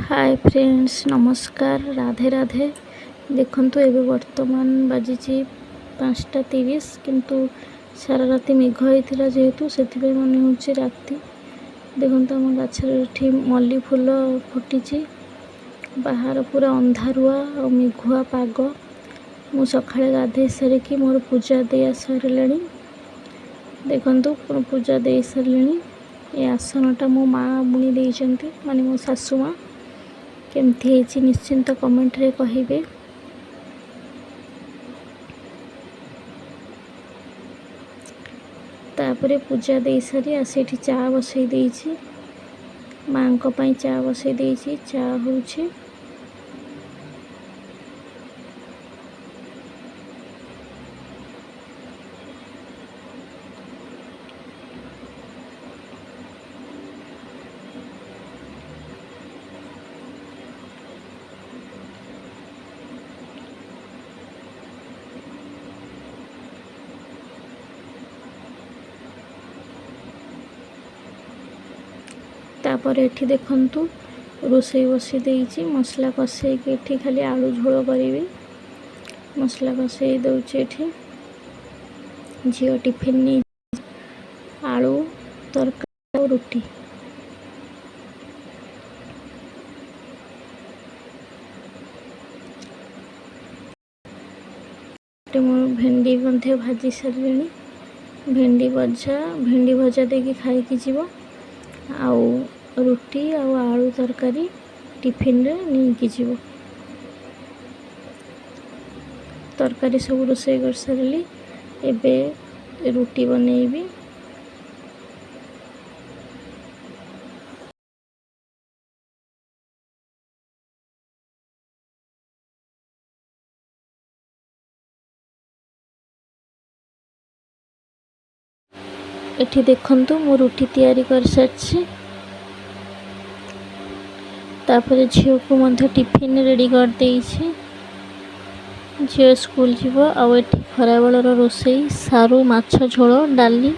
Hi friends नमस्कार राधे राधे। देखंतु एबे वर्तमान बाजी 5:30 किंतु सारा राति मेघ होइथिला जेहेतु सेथिबे मने होची राति। देखंतु हम गाछरे मल्ली फूल फुटी बाहर पूरा अंधारुआ और मेघुआ पाग। मु सकाळे गाधे सारिकी मोर पूजा दे सारे देखंतु पूजा दे सारे। ये आसनटा मो माँ बुणी देइचंती माने मो सासू माँ। केमती है निश्चिंत कमेंट रे कहिबे। तापरे पूजा दे सारी आसी चा बसई देइछि माँ को पई चा बसई देइछि। चा होछि तापर एठी देखंतु रोसई बसी देइछि मसला कसई के एठी खाली आलू झोल करिवे। मसला कसई दउछि एठी झियो टिफिन नि आलू तरकारी और रोटी। भेंडी मध्य भाजी सारे भेंडी भजा देकी खाई जीव आउ रोटी आउ आलू तरकारी टिफिन रे नहीं जीव। तरकारी सब रोसई कर सारे एबे रोटी बनैबी। एठी देखंतु मो रोटी तैयारी कर सारछि। तापर झियो को मध्य टिफिन रेडी कर देइछि। झियो स्कूल जीव। आ एठी खराबेलर रोसई सारू माछ झोल डाली